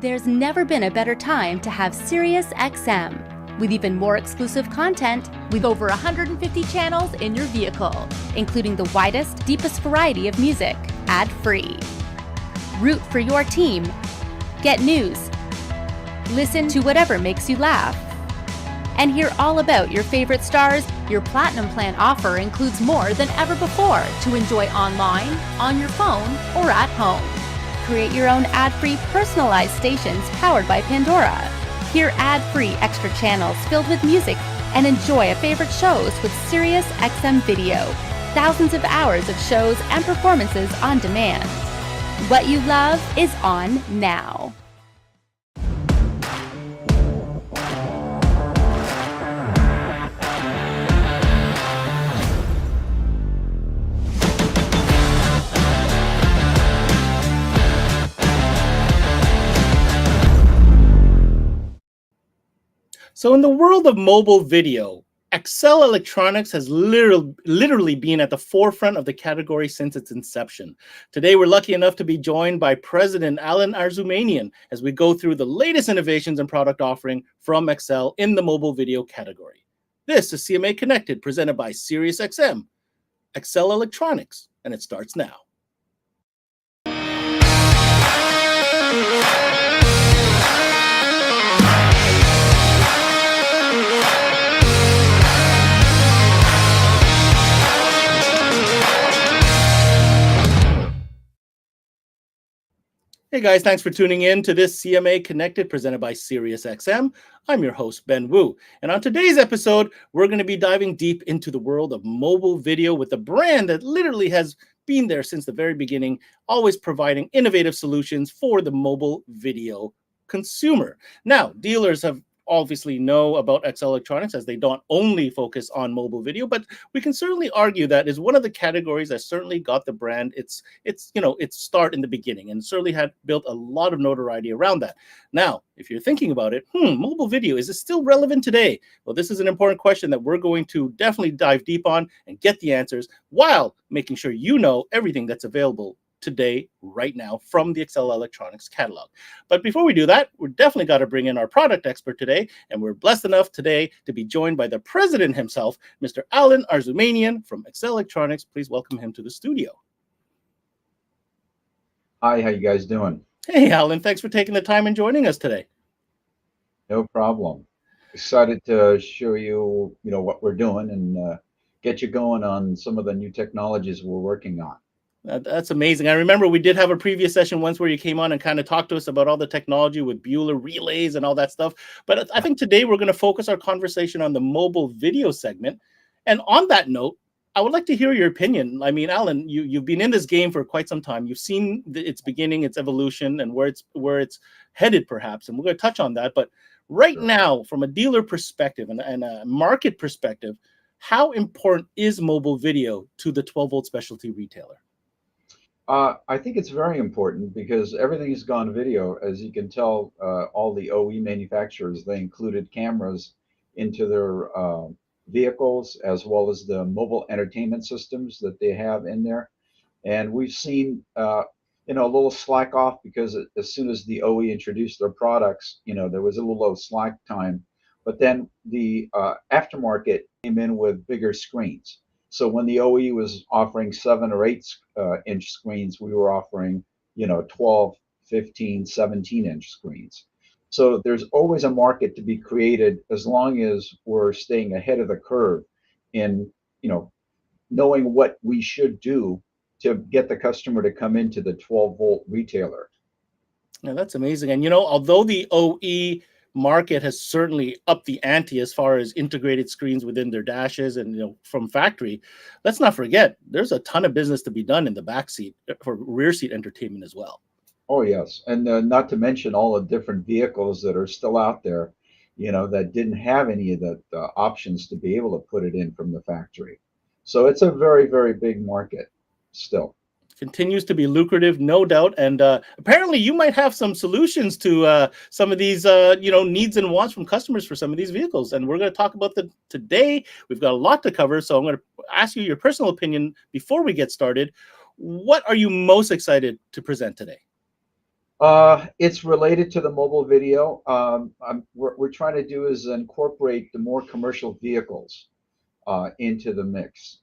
There's never been a better time to have SiriusXM. With even more exclusive content, with over 150 channels in your vehicle, including the widest, deepest variety of music, ad-free. Root for your team. Get news. Listen to whatever makes you laugh. And hear all about your favorite stars. Your Platinum Plan offer includes more than ever before to enjoy online, on your phone, or at home. Create your own ad-free personalized stations powered by Pandora. Hear ad-free extra channels filled with music and enjoy favorite shows with SiriusXM Video. Thousands of hours of shows and performances on demand. What you love is on now. So in the world of mobile video, ACCELE Electronics has literally been at the forefront of the category since its inception. Today, we're lucky enough to be joined by President Allen Arzoumanian as we go through the latest innovations and product offering from ACCELE in the mobile video category. This is CMA Connected, presented by SiriusXM, ACCELE Electronics, and it starts now. Hey guys, thanks for tuning in to this CMA Connected presented by SiriusXM. I'm your host, Ben Wu. And on today's episode, we're going to be diving deep into the world of mobile video with a brand that literally has been there since the very beginning, always providing innovative solutions for the mobile video consumer. Now, dealers have obviously know about ACCELE Electronics as they don't only focus on mobile video, but we can certainly argue that is one of the categories that certainly got the brand its start in the beginning and certainly had built a lot of notoriety around that. Now, if you're thinking about it, mobile video, is it still relevant today? Well, this is an important question that we're going to definitely dive deep on and get the answers while making sure you know everything that's available today, right now, from the ACCELE Electronics catalog. But before we do that, we're definitely got to bring in our product expert today, and we're blessed enough today to be joined by the president himself, Mr. Allen Arzoumanian from ACCELE Electronics. Please welcome him to the studio. Hi, how you guys doing? Hey, Allen, thanks for taking the time and joining us today. No problem. Excited to show you, what we're doing and get you going on some of the new technologies we're working on. That's amazing. I remember we did have a previous session once where you came on and kind of talked to us about all the technology with Bueller relays and all that stuff. But I think today we're going to focus our conversation on the mobile video segment. And on that note, I would like to hear your opinion. I mean, Allen, you've been in this game for quite some time. You've seen its beginning, its evolution, and where it's headed, perhaps. And we're going to touch on that. But right now, from a dealer perspective and a market perspective, how important is mobile video to the 12-volt specialty retailer? I think it's very important because everything has gone video. As you can tell, all the OE manufacturers, they included cameras into their vehicles as well as the mobile entertainment systems that they have in there. And we've seen, a little slack off because as soon as the OE introduced their products, there was a little slack time. But then the aftermarket came in with bigger screens. So when the OE was offering 7 or 8 inch screens, we were offering, 12, 15, 17 inch screens. So there's always a market to be created as long as we're staying ahead of the curve in, knowing what we should do to get the customer to come into the 12-volt retailer. Now, that's amazing. And, although the OE market has certainly upped the ante as far as integrated screens within their dashes and from factory, let's not forget there's a ton of business to be done in the back seat for rear seat entertainment as well. Oh yes, and not to mention all the different vehicles that are still out there, that didn't have any of the options to be able to put it in from the factory. So it's a very, very big market still. Continues to be lucrative, no doubt. And apparently you might have some solutions to some of these, needs and wants from customers for some of these vehicles. And we're going to talk about them today. We've got a lot to cover. So I'm going to ask you your personal opinion before we get started. What are you most excited to present today? It's related to the mobile video. We're trying to do is incorporate the more commercial vehicles into the mix.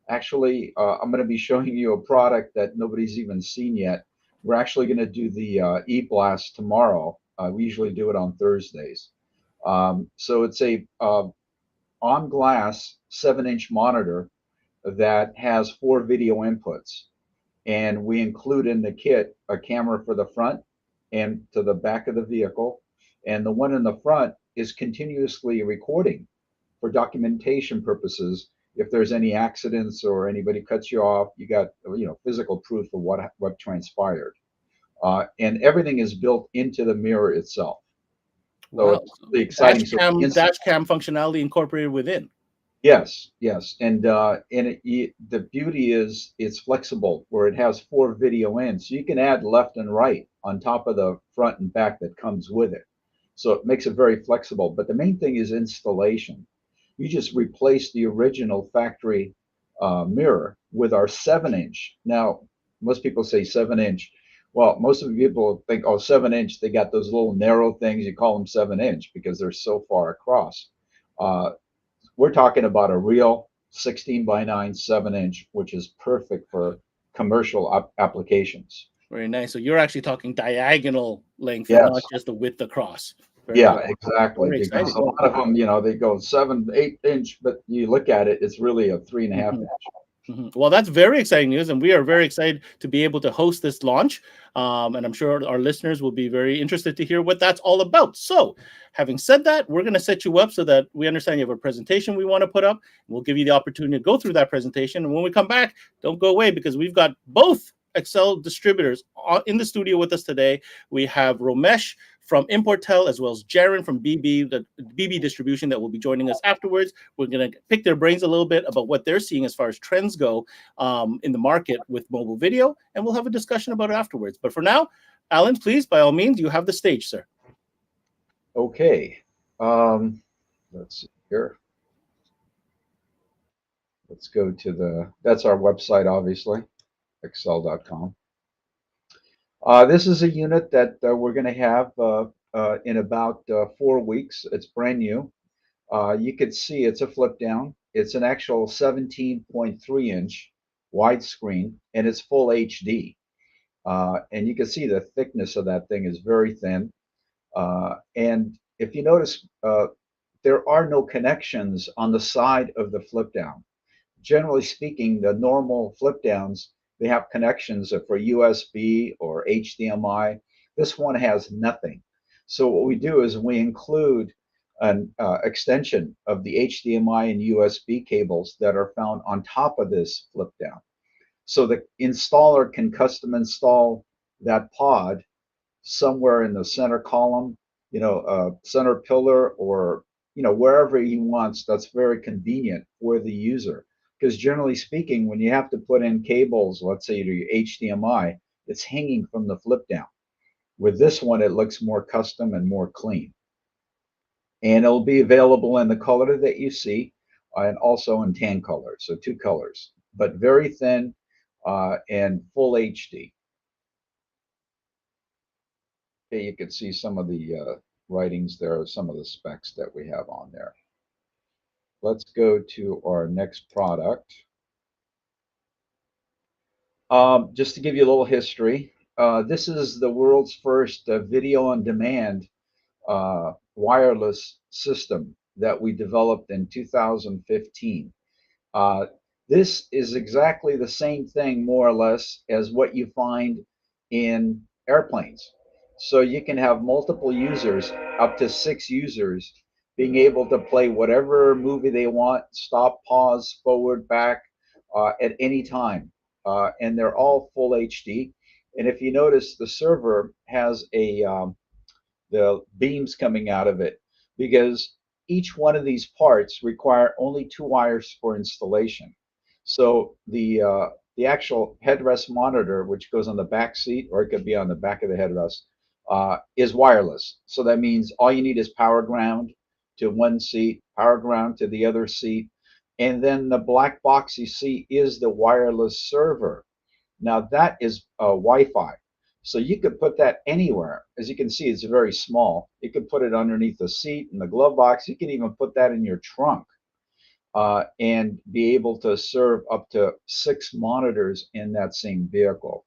Actually, I'm going to be showing you a product that nobody's even seen yet. We're actually going to do the e-blast tomorrow. We usually do it on Thursdays. So it's a on glass 7-inch monitor that has 4 video inputs. And we include in the kit a camera for the front and to the back of the vehicle. And the one in the front is continuously recording for documentation purposes. If there's any accidents or anybody cuts you off, you got physical proof of what transpired. And everything is built into the mirror itself. So Wow. it's really exciting. Dash cam functionality incorporated within. Yes, yes, and the beauty is it's flexible, where it has 4 video ends, so you can add left and right on top of the front and back that comes with it. So it makes it very flexible. But the main thing is installation. You just replace the original factory mirror with our 7-inch. Now, most people say 7-inch. Well, most of the people think, oh, 7-inch, they got those little narrow things. You call them 7-inch because they're so far across. We're talking about a real 16:9 7-inch, which is perfect for commercial applications. Very nice. So you're actually talking diagonal length and Yes. not just the width across. Very Yeah, good. exactly. Very Because exciting. a lot of them, they go 7, 8-inch, but you look at it, it's really a 3.5 inch. Well, that's very exciting news, and we are very excited to be able to host this launch. And I'm sure our listeners will be very interested to hear what that's all about. So, having said that, we're going to set you up so that we understand you have a presentation we want to put up. We'll give you the opportunity to go through that presentation. And when we come back, don't go away because we've got both ACCELE distributors in the studio with us today. We have Romesh from Importel, as well as Jaron from BB, the BB distribution, that will be joining us afterwards. We're going to pick their brains a little bit about what they're seeing as far as trends go in the market with mobile video, and we'll have a discussion about it afterwards. But for now, Allen, please, by all means, you have the stage, sir. Okay. Let's see here. Let's go to that's our website, obviously, accele.com. This is a unit that we're going to have in about 4 weeks. It's brand new. You can see it's a flip down. It's an actual 17.3-inch widescreen, and it's full HD. And you can see the thickness of that thing is very thin. And if you notice, there are no connections on the side of the flip down. Generally speaking, the normal flip downs, they have connections for USB or HDMI. This one has nothing. So what we do is we include an extension of the HDMI and USB cables that are found on top of this flip down. So the installer can custom install that pod somewhere in the center column, center pillar, or wherever he wants. That's very convenient for the user. Because generally speaking, when you have to put in cables, let's say to your HDMI, it's hanging from the flip down. With this one, it looks more custom and more clean. And it'll be available in the color that you see, and also in tan color, so 2 colors, but very thin and full HD. Okay, you can see some of the writings there, some of the specs that we have on there. Let's go to our next product. Just to give you a little history, this is the world's first video on demand wireless system that we developed in 2015. This is exactly the same thing, more or less, as what you find in airplanes. So you can have multiple users, up to 6 users, being able to play whatever movie they want, stop, pause, forward, back, at any time. And they're all full HD. And if you notice, the server has the beams coming out of it, because each one of these parts require only 2 wires for installation. So the actual headrest monitor, which goes on the back seat, or it could be on the back of the headrest, is wireless. So that means all you need is power ground to one seat, power ground to the other seat, and then the black box you see is the wireless server. Now that is Wi-Fi. So you could put that anywhere. As you can see, it's very small. You could put it underneath the seat, in the glove box. You can even put that in your trunk and be able to serve up to 6 monitors in that same vehicle.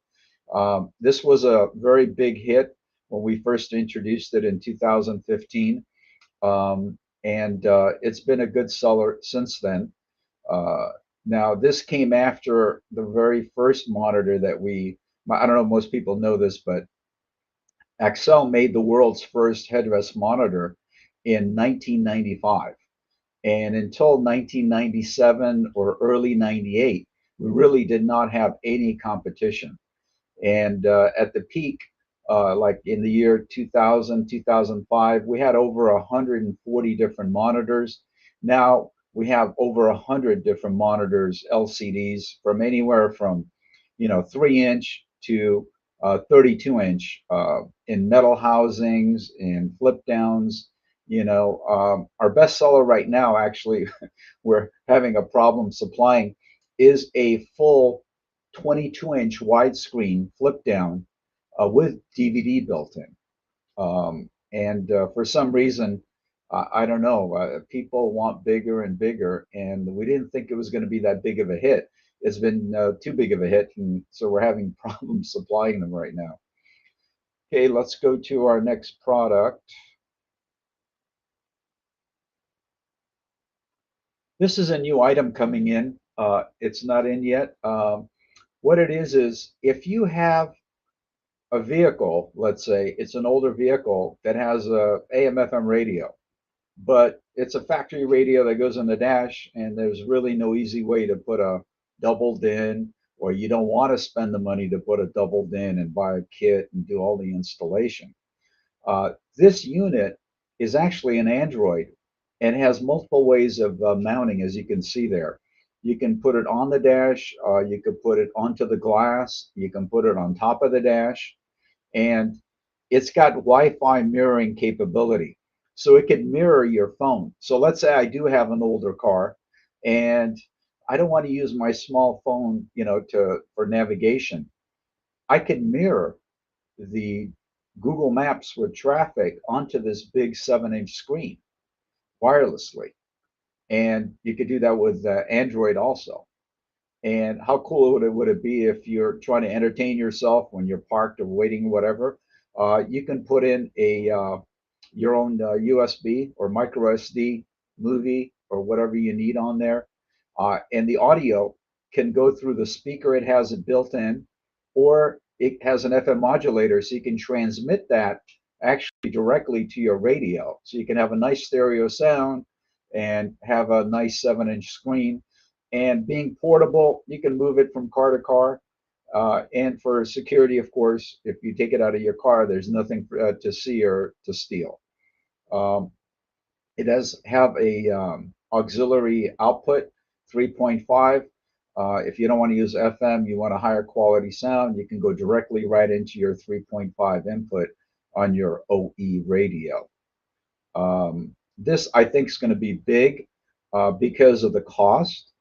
This was a very big hit when we first introduced it in 2015. And it's been a good seller since then. Now, this came after the very first monitor that I don't know if most people know this, but ACCELE made the world's first headrest monitor in 1995. And until 1997 or early 98, we really did not have any competition. And at the peak, like in the year 2000, 2005, we had over 140 different monitors. Now we have over 100 different monitors, LCDs, from anywhere from, 3-inch to 32-inch in metal housings, in flip downs. Our best seller right now, actually, we're having a problem supplying, is a full 22-inch widescreen flip down with DVD built in. And for some reason, I don't know, people want bigger and bigger, and we didn't think it was going to be that big of a hit. It's been too big of a hit, and so we're having problems supplying them right now. Okay, let's go to our next product. This is a new item coming in. It's not in yet. What it is if you have a vehicle, let's say it's an older vehicle that has a AM/FM radio, but it's a factory radio that goes on the dash, and there's really no easy way to put a doubled in, or you don't want to spend the money to put a doubled in and buy a kit and do all the installation. This unit is actually an Android and has multiple ways of mounting, as you can see there. You can put it on the dash, you could put it onto the glass, you can put it on top of the dash, and it's got Wi-Fi mirroring capability. So it can mirror your phone. So let's say I do have an older car and I don't want to use my small phone, for navigation. I can mirror the Google Maps with traffic onto this big 7-inch screen wirelessly. And you could do that with Android also. And how cool would it be if you're trying to entertain yourself when you're parked or waiting, whatever? You can put in your own USB or micro SD movie or whatever you need on there. And the audio can go through the speaker it has it built in, or it has an FM modulator, so you can transmit that actually directly to your radio. So you can have a nice stereo sound and have a nice 7-inch screen. And being portable, you can move it from car to car. And for security, of course, if you take it out of your car, there's nothing to see or to steal. It does have a auxiliary output, 3.5. If you don't want to use FM, you want a higher quality sound, you can go directly right into your 3.5 input on your OE radio. This, I think, is going to be big because of the cost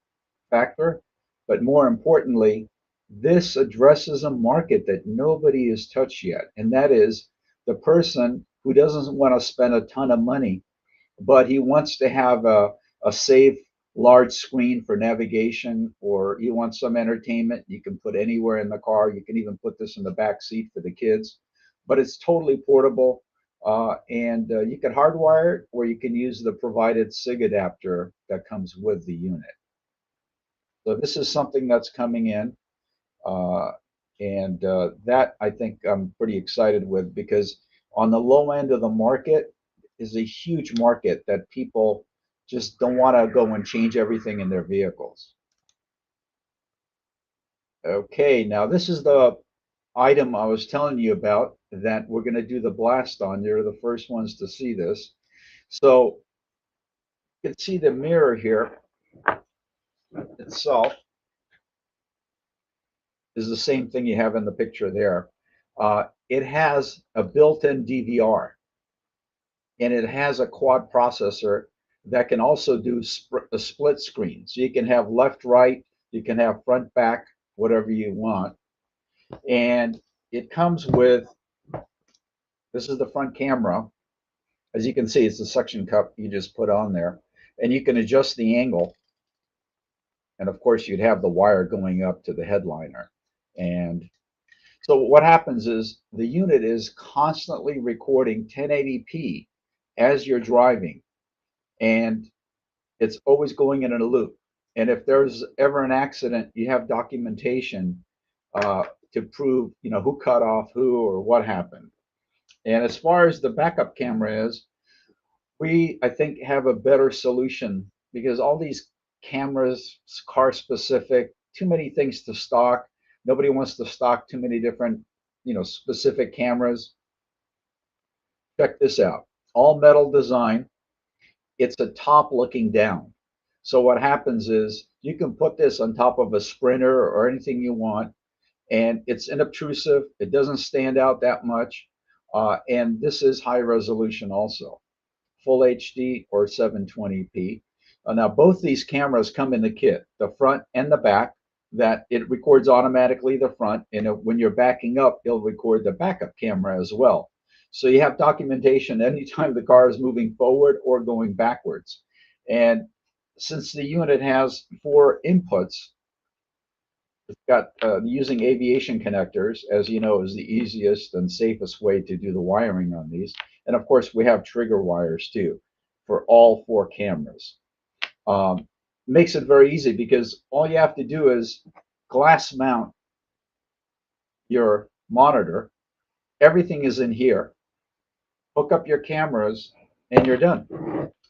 factor, but more importantly, this addresses a market that nobody has touched yet, and that is the person who doesn't want to spend a ton of money, but he wants to have a safe large screen for navigation, or you want some entertainment. You can put anywhere in the car. You can even put this in the back seat for the kids, but it's totally portable. And you can hardwire it, or you can use the provided SIG adapter that comes with the unit. So this is something that's coming in, and that I think I'm pretty excited with, because on the low end of the market is a huge market that people just don't want to go and change everything in their vehicles. Okay, now this is the item I was telling you about that we're going to do the blast on. You're the first ones to see this. So you can see the mirror here itself is the same thing you have in the picture there. It has a built-in DVR, and it has a quad processor that can also do a split screen. So you can have left, right, you can have front, back, whatever you want. And it comes with, this is the front camera. As you can see, it's a suction cup you just put on there, and you can adjust the angle. And of course, you'd have the wire going up to the headliner. And so what happens is the unit is constantly recording 1080p as you're driving, and it's always going in a loop. And if there's ever an accident, you have documentation to prove, who cut off who or what happened. And as far as the backup camera is, we, I think, have a better solution because all these cameras, car specific, too many things to stock. Nobody wants to stock too many different, specific cameras. Check this out. All metal design. It's a top looking down. So what happens is you can put this on top of a Sprinter or anything you want, and it's inobtrusive. It doesn't stand out that much. And this is high resolution also, full HD or 720p. Now, both these cameras come in the kit, the front and the back, that it records automatically the front, and when you're backing up, it'll record the backup camera as well. So you have documentation anytime the car is moving forward or going backwards. And since the unit has 4 inputs, it's got using aviation connectors, as you know, is the easiest and safest way to do the wiring on these. And of course, we have trigger wires too for all 4 cameras. Makes it very easy because all you have to do is glass mount your monitor. Everything is in here. Hook up your cameras and you're done.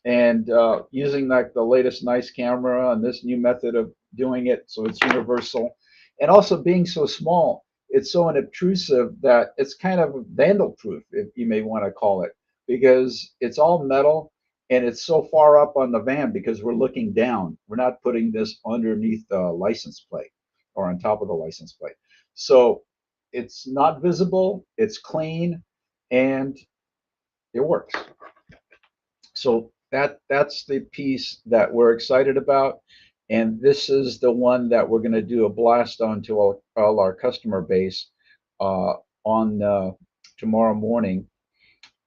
And using like the latest nice camera and this new method of doing it, so it's universal. And also being so small, it's so unobtrusive that it's kind of vandal proof, if you may want to call it, because it's all metal and it's so far up on the van because we're looking down. We're not putting this underneath the license plate or on top of the license plate. So it's not visible, it's clean, and it works. So that's the piece that we're excited about. And this is the one that we're going to do a blast on to all our customer base on tomorrow morning.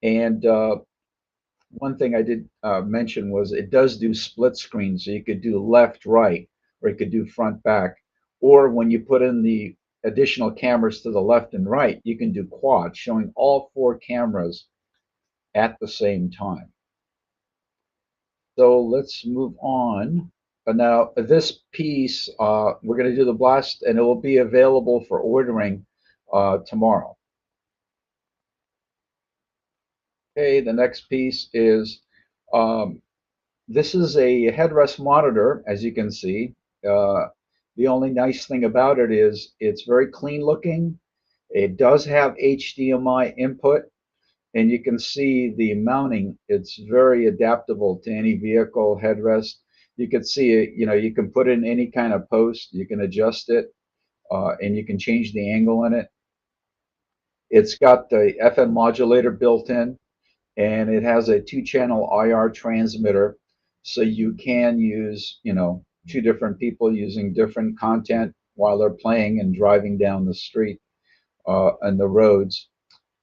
And one thing I did mention was it does do split screen. So you could do left, right, or you could do front, back. Or when you put in the additional cameras to the left and right, you can do quad, showing all 4 cameras at the same time. So let's move on. Now, this piece, we're going to do the blast, and it will be available for ordering tomorrow. Okay, the next piece is, this is a headrest monitor, as you can see. The only nice thing about it is it's very clean looking. It does have HDMI input. And you can see the mounting, it's very adaptable to any vehicle headrest. You can see it, you can put in any kind of post, you can adjust it, and you can change the angle in it. It's got the FM modulator built in, and it has a 2-channel IR transmitter. So you can use, 2 different people using different content while they're playing and driving down the street and the roads.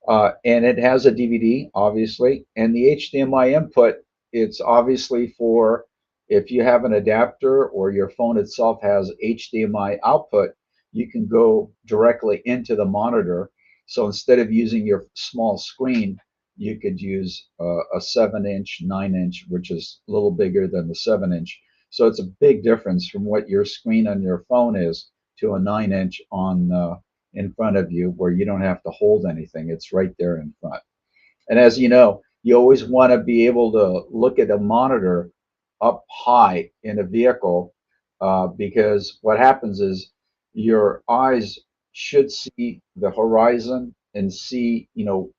And it has a DVD, obviously, and the HDMI input, it's obviously for if you have an adapter or your phone itself has HDMI output, you can go directly into the monitor. So instead of using your small screen, you could use a 7-inch, 9-inch, which is a little bigger than the 7-inch. So it's a big difference from what your screen on your phone is to a 9-inch on in front of you, where you don't have to hold anything. It's right there in front. And as you know, you always want to be able to look at a monitor up high in a vehicle because what happens is your eyes should see the horizon and see,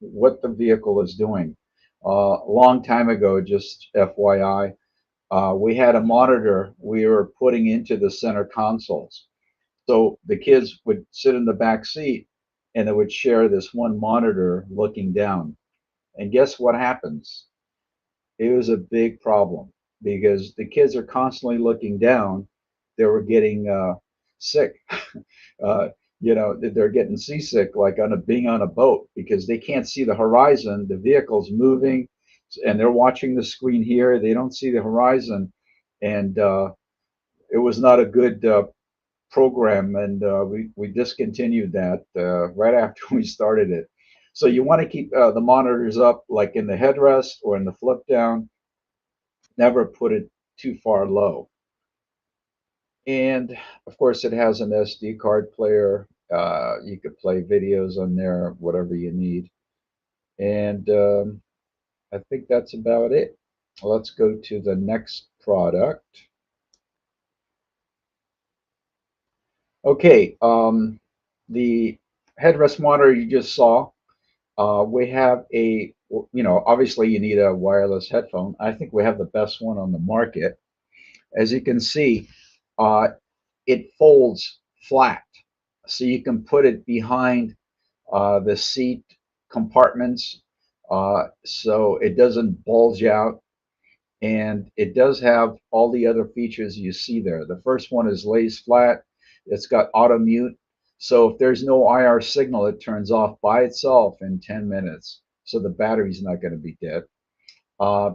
what the vehicle is doing. A long time ago, just FYI, we had a monitor we were putting into the center consoles. So the kids would sit in the back seat and they would share this one monitor looking down. And guess what happens? It was a big problem because the kids are constantly looking down. They were getting sick. you know, that they're getting seasick, like being on a boat, because they can't see the horizon. The vehicle's moving, and they're watching the screen here. They don't see the horizon, and it was not a good program, and we discontinued that right after we started it. So you want to keep the monitors up, like in the headrest or in the flip down. Never put it too far low. And of course, it has an SD card player. You could play videos on there, whatever you need. And I think that's about it. Let's go to the next product. Okay, the headrest monitor you just saw. We have a, you know, obviously you need a wireless headphone. I think we have the best one on the market. As you can see, uh, it folds flat, so you can put it behind the seat compartments, so it doesn't bulge out. And it does have all the other features you see there. The first one is lays flat. It's got auto mute. So if there's no IR signal, it turns off by itself in 10 minutes. So the battery's not going to be dead.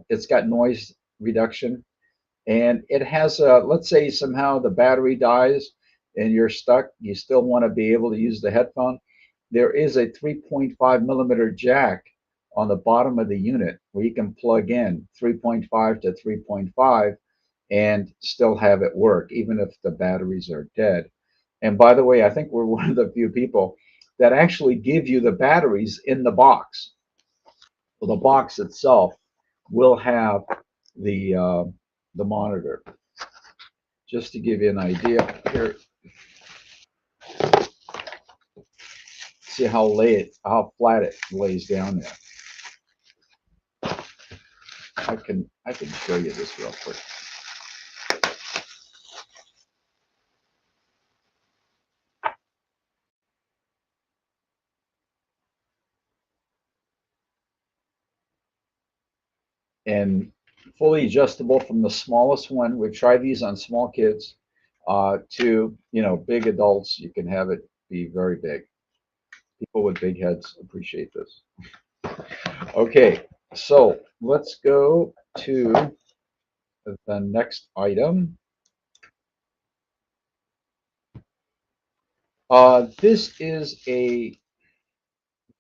It's got noise reduction. And it has, let's say somehow the battery dies and you're stuck, you still want to be able to use the headphone. There is a 3.5 millimeter jack on the bottom of the unit where you can plug in 3.5 to 3.5 and still have it work, even if the batteries are dead. And by the way, I think we're one of the few people that actually give you the batteries in the box. Well, the box itself will have the monitor. Just to give you an idea, here, see how flat it lays down there. I can show you this real quick. And fully adjustable from the smallest one. We've tried these on small kids to, you know, big adults. You can have it be very big. People with big heads appreciate this. Okay, so let's go to the next item. This is a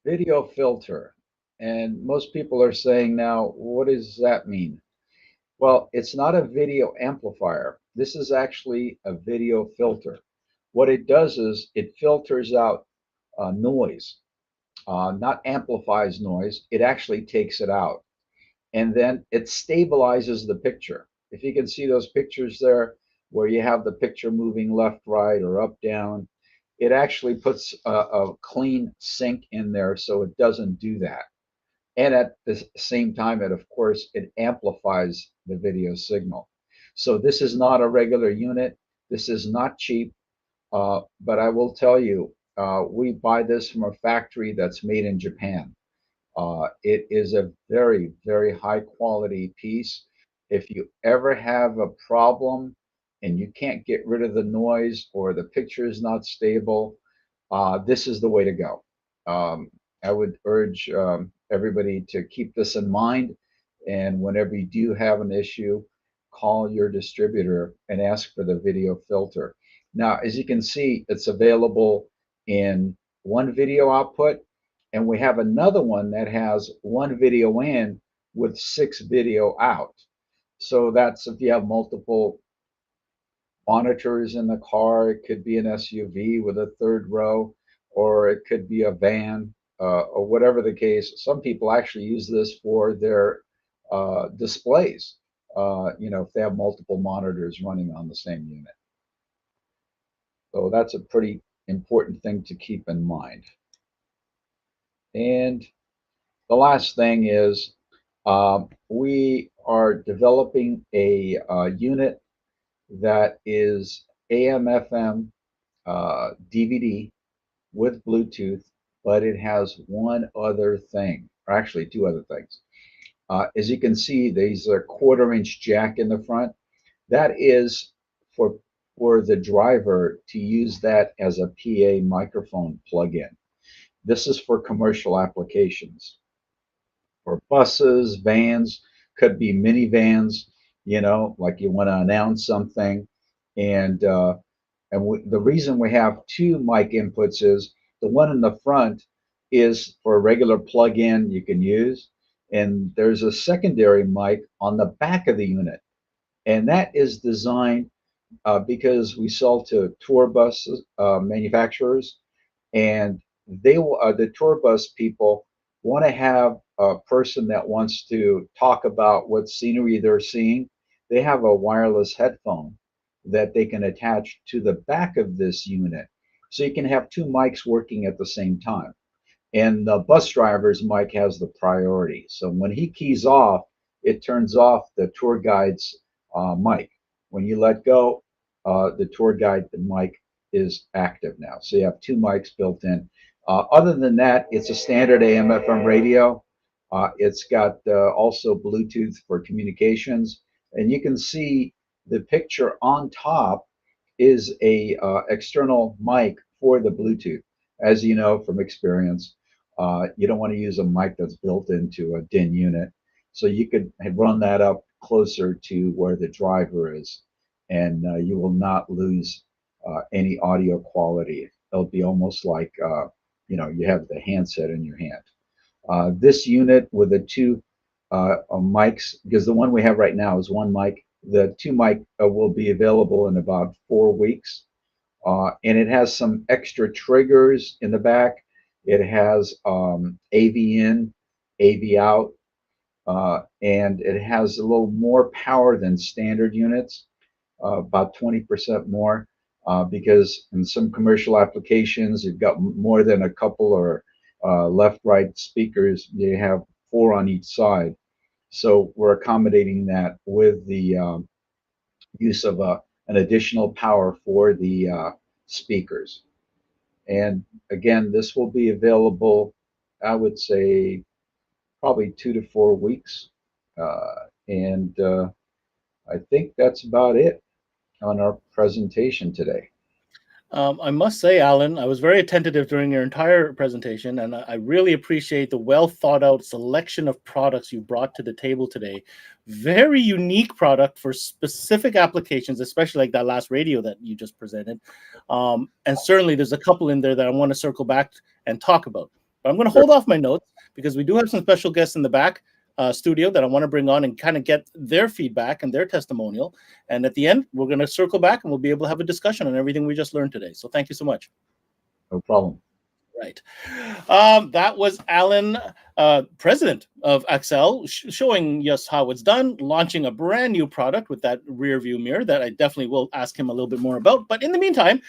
video filter, and most people are saying now, what does that mean? Well, it's not a video amplifier. This is actually a video filter. What it does is it filters out noise, not amplifies noise. It actually takes it out, and then it stabilizes the picture. If you can see those pictures there where you have the picture moving left, right, or up, down, it actually puts a clean sync in there so it doesn't do that. And at the same time, of course, it amplifies the video signal. So this is not a regular unit. This is not cheap, but I will tell you, we buy this from a factory that's made in Japan. It is a very, very high quality piece. If you ever have a problem and you can't get rid of the noise or the picture is not stable, this is the way to go. I would urge everybody to keep this in mind. And whenever you do have an issue, call your distributor and ask for the video filter. Now, as you can see, it's available in one video output, and we have another one that has one video in with 6 video out. So that's if you have multiple monitors in the car. It could be an SUV with a third row, or it could be a van, or whatever the case. Some people actually use this for their displays, you know, if they have multiple monitors running on the same unit. So that's a pretty important thing to keep in mind. And the last thing is we are developing a unit that is AM/FM DVD with Bluetooth, but it has one other thing, or actually 2 other things. As you can see, there's a 1/4-inch jack in the front. That is for for the driver to use that as a PA microphone plug-in. This is for commercial applications, for buses, vans, could be minivans, like you want to announce something. And the reason we have two mic inputs is the one in the front is for a regular plug-in you can use, and there's a secondary mic on the back of the unit, and that is designed because we sell to tour bus manufacturers, and the tour bus people want to have a person that wants to talk about what scenery they're seeing. They have a wireless headphone that they can attach to the back of this unit. So you can have two mics working at the same time. And the bus driver's mic has the priority. So when he keys off, it turns off the tour guide's mic. When you let go, the tour guide, the mic is active now. So you have two mics built in. Other than that, it's a standard AM/FM radio. It's got also Bluetooth for communications. And you can see the picture on top is a external mic for the Bluetooth. As you know from experience, you don't want to use a mic that's built into a DIN unit. So you could run that up closer to where the driver is, and you will not lose any audio quality. It'll be almost like you have the handset in your hand. This unit with the two mics, because the one we have right now is one mic. The two mic will be available in about 4 weeks, and it has some extra triggers in the back. It has AV in, AV out, and it has a little more power than standard units, about 20% more, because in some commercial applications, you've got more than a couple or left-right speakers. You have 4 on each side. So we're accommodating that with the use of an additional power for the speakers. And again, this will be available, I would say, probably 2 to 4 weeks. And I think that's about it on our presentation today. I must say, Alan, I was very attentive during your entire presentation, and I really appreciate the well thought out selection of products you brought to the table today. Very unique product for specific applications, especially like that last radio that you just presented. And certainly there's a couple in there that I want to circle back and talk about. But I'm going to hold off my notes because we do have some special guests in the back studio that I want to bring on and kind of get their feedback and their testimonial. And at the end, we're going to circle back and we'll be able to have a discussion on everything we just learned today. So thank you so much. No problem. Right. That was Alan, president of ACCELE, showing us how it's done, launching a brand new product with that rear view mirror that I definitely will ask him a little bit more about. But in the meantime,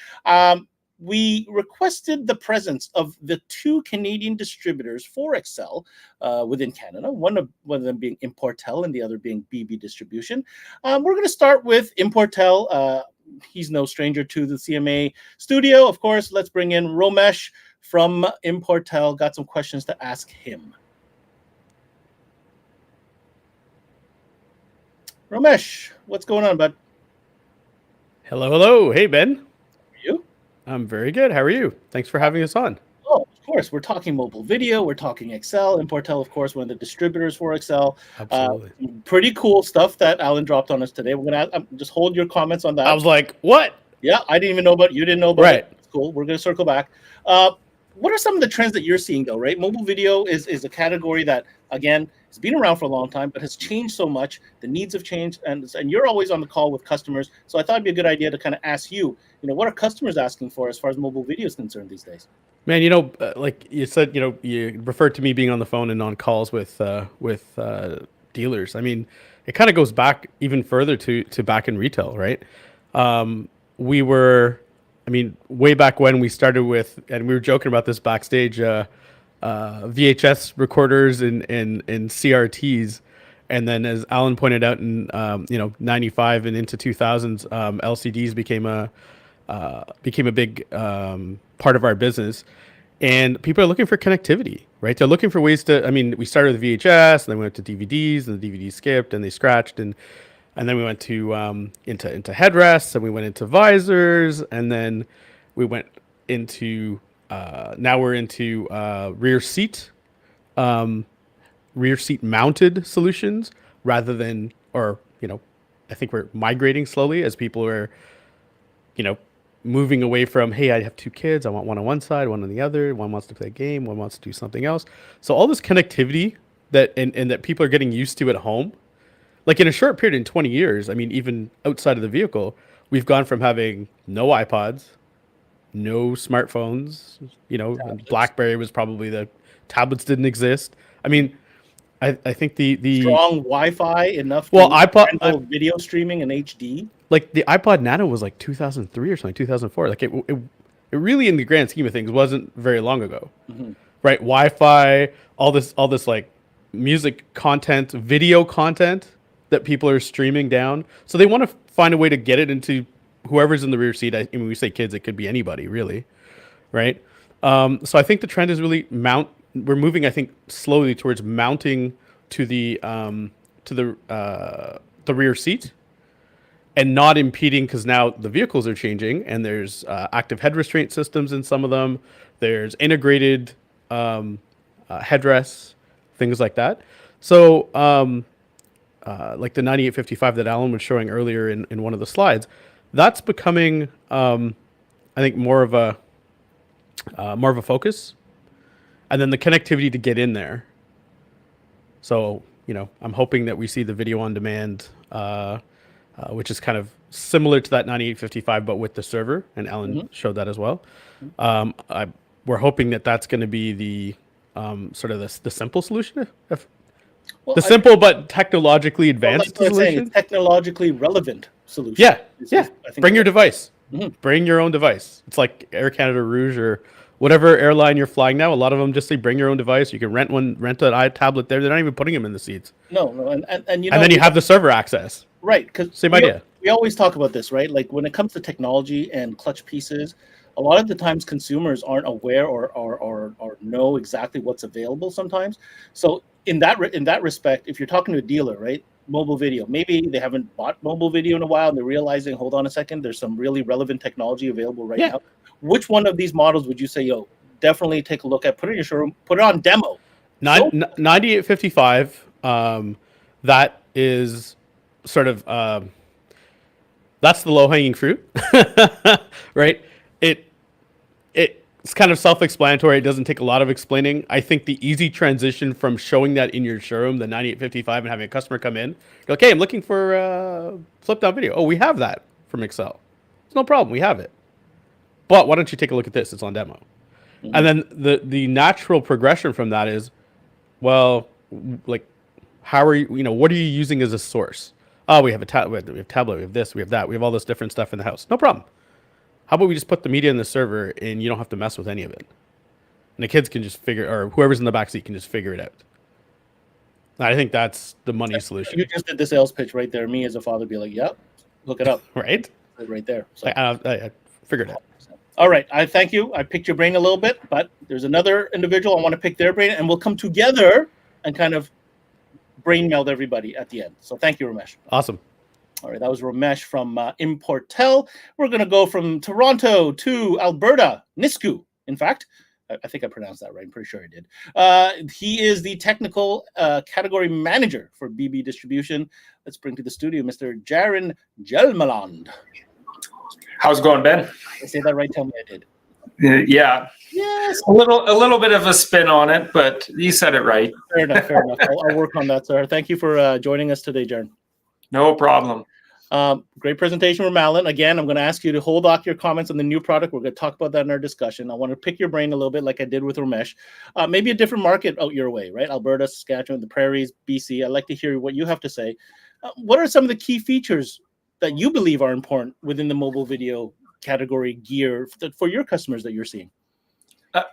we requested the presence of the 2 Canadian distributors for ACCELE within Canada, one of them being Importel and the other being BB Distribution. We're going to start with Importel. He's no stranger to the CMA studio. Of course, let's bring in Romesh from Importel. Got some questions to ask him. Romesh, what's going on, bud? Hello. Hey, Ben. How are you? I'm very good. How are you? Thanks for having us on. Oh, of course. We're talking mobile video. We're talking ACCELE. Importel, of course, one of the distributors for ACCELE. Absolutely. Pretty cool stuff that Alan dropped on us today. We're going to just hold your comments on that. I was like, what? Yeah, I didn't even know about it. You didn't know about Right. it. It's cool. We're going to circle back. What are some of the trends that you're seeing, though, right? Mobile video is a category that, again, has been around for a long time, but has changed so much. The needs have changed, and you're always on the call with customers. So I thought it'd be a good idea to kind of ask you, what are customers asking for as far as mobile video is concerned these days? Man, like you said, you referred to me being on the phone and on calls with dealers. I mean, it kind of goes back even further to back in retail, right? We were, way back when we started with, and we were joking about this backstage, VHS recorders and CRTs. And then as Alan pointed out in, 95 and into 2000s, LCDs became a big part of our business. And people are looking for connectivity, right? They're looking for ways to, we started with VHS, and then we went to DVDs, and the DVDs skipped, and they scratched. And and then we went to into headrests, and we went into visors, and then we went into now we're into rear seat mounted solutions rather than, or I think we're migrating slowly as people are moving away from, hey, I have two kids, I want one on one side, one on the other, one wants to play a game, one wants to do something else. So all this connectivity that and that people are getting used to at home, like in a short period, in 20 years, I mean, even outside of the vehicle, we've gone from having no iPods, no smartphones, and BlackBerry was probably tablets didn't exist. I mean, I think the strong Wi-Fi enough well, to handle video streaming in HD. Like the iPod Nano was like 2003 or something, 2004. Like it really, in the grand scheme of things, wasn't very long ago, right? Wi-Fi, all this like music content, video content that people are streaming down. So they want to find a way to get it into whoever's in the rear seat. I mean, we say kids, it could be anybody, really, right? So I think the trend is really we're moving, I think, slowly towards mounting to the rear seat and not impeding, because now the vehicles are changing and there's active head restraint systems in some of them. There's integrated headrests, things like that. So like the 9855 that Allen was showing earlier in one of the slides, that's becoming, I think, more of a focus. And then the connectivity to get in there. So, I'm hoping that we see the video on demand, which is kind of similar to that 9855, but with the server. And Allen showed that as well. We're hoping that that's going to be the sort of the simple solution. Simple but technologically advanced solution. It's technologically relevant solution. Yeah, I think bring your device. Mm-hmm. Bring your own device. It's like Air Canada Rouge or whatever airline you're flying now. A lot of them just say bring your own device. You can rent an iTablet there. They're not even putting them in the seats. No, and then you have the server access. Right, because same idea. We always talk about this, right? Like when it comes to technology and clutch pieces, a lot of the times consumers aren't aware or know exactly what's available sometimes. So in that respect, if you're talking to a dealer, right, mobile video, maybe they haven't bought mobile video in a while and they're realizing, hold on a second, there's some really relevant technology available right now. Which one of these models would you say, definitely take a look at, put it in your showroom, put it on demo? 9855, that is sort of, that's the low-hanging fruit, right? It's kind of self-explanatory. It doesn't take a lot of explaining. I think the easy transition from showing that in your showroom, the 9855, and having a customer come in, go, okay, I'm looking for flip-down video. Oh, we have that from ACCELE. It's no problem. We have it. But why don't you take a look at this? It's on demo. And then the natural progression from that is, well, like, how are you, what are you using as a source? Oh, we have a tablet, we have this, we have that, we have all this different stuff in the house. No problem. How about we just put the media in the server and you don't have to mess with any of it? And the kids can just or whoever's in the back seat can just figure it out. I think that's the money solution. You just did the sales pitch right there. Me as a father be like, yep, look it up. Right? Right there. So. I figured it out. All right. I thank you. I picked your brain a little bit, but there's another individual I want to pick their brain, and we'll come together and kind of brain meld everybody at the end. So thank you, Ramesh. Awesome. All right. That was Ramesh from Importel. We're going to go from Toronto to Alberta, Nisku. In fact, I think I pronounced that right. I'm pretty sure I did. He is the technical category manager for BB Distribution. Let's bring to the studio Mr. Jaron Jelmaland. How's it going, Ben? I say that right? Tell me I did. Yeah. Yes. A little bit of a spin on it, but you said it right. Fair enough. I'll work on that, sir. Thank you for joining us today, Jaron. No problem. Great presentation from Allen. Again, I'm going to ask you to hold off your comments on the new product. We're going to talk about that in our discussion. I want to pick your brain a little bit like I did with Ramesh. Maybe a different market out your way, right? Alberta, Saskatchewan, the Prairies, BC. I'd like to hear what you have to say. What are some of the key features that you believe are important within the mobile video category gear for your customers that you're seeing?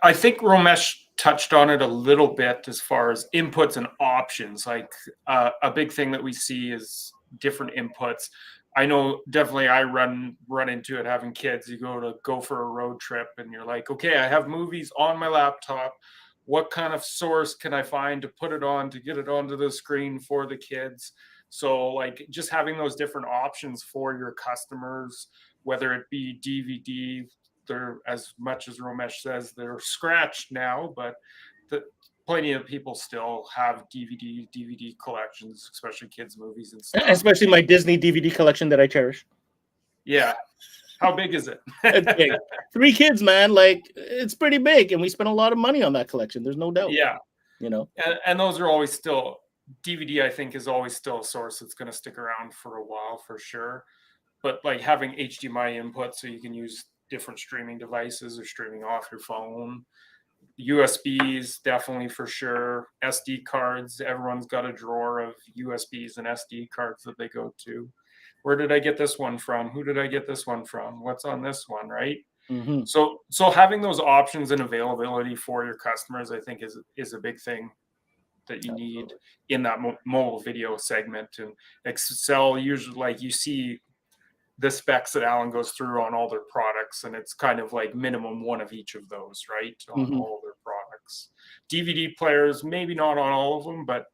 I think Ramesh touched on it a little bit as far as inputs and options. Like a big thing that we see is different inputs. I know definitely I run into it having kids. You go for a road trip and you're like, okay, I have movies on my laptop. What kind of source can I find to put it on to get it onto the screen for the kids? So like just having those different options for your customers, whether it be DVD, they're, as much as Romesh says, they're scratched now, but plenty of people still have DVD collections, especially kids movies and stuff. Especially my Disney DVD collection that I cherish. Yeah. How big is it? It's big. 3 kids, man. Like, it's pretty big, and we spent a lot of money on that collection. There's no doubt. Yeah. You know, and those are always still, DVD, I think, is always still a source that's going to stick around for a while for sure. But like having HDMI input so you can use different streaming devices or streaming off your phone. USBs, definitely for sure. SD cards, everyone's got a drawer of USBs and SD cards that they go to. Where did I get this one from? Who did I get this one from? What's on this one, right? Mm-hmm. So having those options and availability for your customers, I think, is a big thing that you need in that mobile video segment. And ACCELE, usually, like, you see the specs that Allen goes through on all their products, and it's kind of like minimum one of each of those, right? On all their products. DVD players, maybe not on all of them, but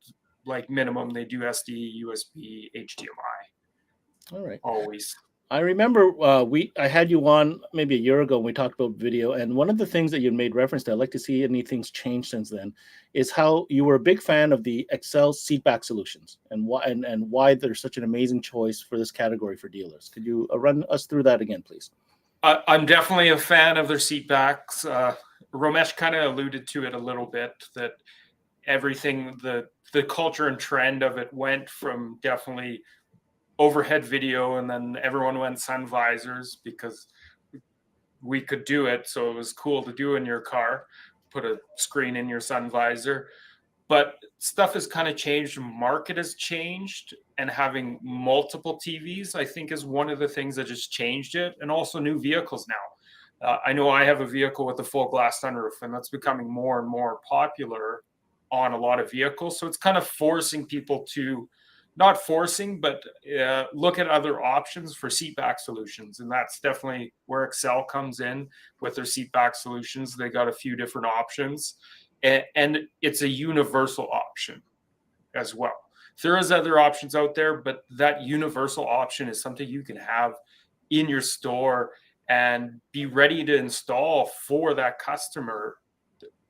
like minimum they do SD, USB, HDMI. All right. Always. I remember I had you on maybe a year ago when we talked about video, and one of the things that you made reference to, I'd like to see anything's changed since then, is how you were a big fan of the ACCELE seatback solutions and why they're such an amazing choice for this category for dealers. Could you run us through that again, please? I'm definitely a fan of their seatbacks. Romesh kind of alluded to it a little bit, that everything, the culture and trend of it went from definitely overhead video, and then everyone went sun visors because we could do it. So it was cool to do in your car, put a screen in your sun visor. But stuff has kind of changed. Market has changed, and having multiple TVs, I think, is one of the things that just changed it. And also new vehicles now. I know I have a vehicle with a full glass sunroof, and that's becoming more and more popular on a lot of vehicles. So it's kind of forcing people to, not forcing, but look at other options for seatback solutions. And that's definitely where ACCELE comes in with their seatback solutions. They got a few different options, and it's a universal option as well. There is other options out there, but that universal option is something you can have in your store and be ready to install for that customer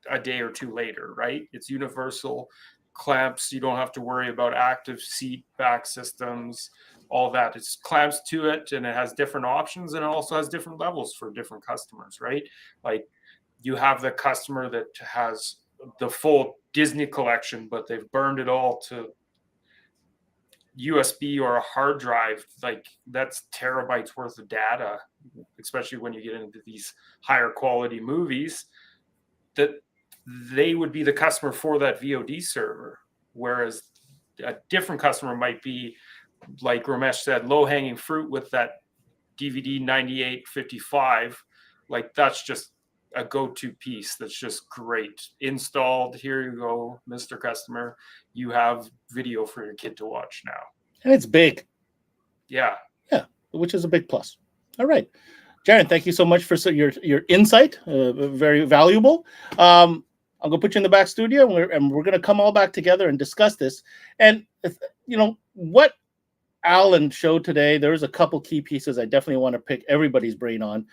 a day or two later, right? It's universal clamps. You don't have to worry about active seat back systems, all that. It's clamps to it, and it has different options, and it also has different levels for different customers, right? Like, you have the customer that has the full Disney collection, but they've burned it all to USB or a hard drive. Like, that's terabytes worth of data, especially when you get into these higher quality movies, that they would be the customer for that VOD server. Whereas a different customer might be, like Romesh said, low-hanging fruit with that DVD 9855. Like, that's just a go-to piece that's just great. Installed, here you go, Mr. Customer. You have video for your kid to watch now. And it's big. Yeah. Yeah, which is a big plus. All right. Jaron, thank you so much for your insight. Very valuable. I'll go put you in the back studio, and we're going to come all back together and discuss this. And, you know, what Allen showed today, there's a couple key pieces I definitely want to pick everybody's brain on.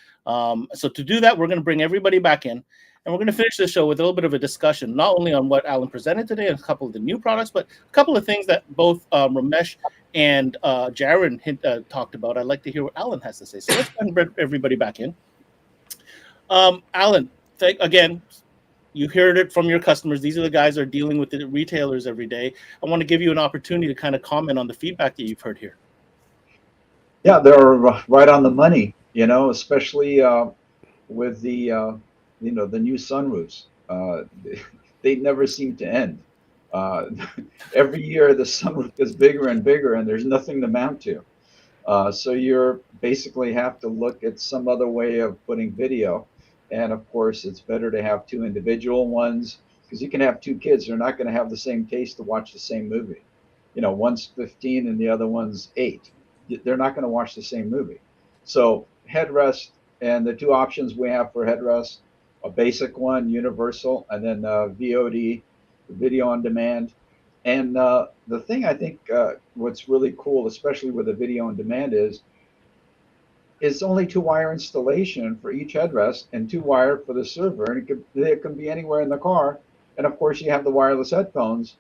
So to do that, we're going to bring everybody back in, and we're going to finish the show with a little bit of a discussion, not only on what Allen presented today and a couple of the new products, but a couple of things that both Romesh and Jaron talked about. I'd like to hear what Allen has to say. So let's bring everybody back in. Allen, again, you heard it from your customers. These are the guys that are dealing with the retailers every day. I want to give you an opportunity to kind of comment on the feedback that you've heard here. Yeah, they're right on the money, you know, especially with the, the new sunroofs. They never seem to end. Every year the sunroof gets bigger and bigger, and there's nothing to mount to. So you're basically have to look at some other way of putting video. And of course, it's better to have 2 individual ones, because you can have 2 kids. They're not going to have the same taste to watch the same movie. You know, one's 15 and the other one's 8. They're not going to watch the same movie. So headrest, and the 2 options we have for headrest, a basic one, universal, and then VOD, video on demand. And the thing I think what's really cool, especially with the video on demand, is it's only 2-wire installation for each headrest and 2-wire for the server, and it can be anywhere in the car. And of course, you have the wireless headphones,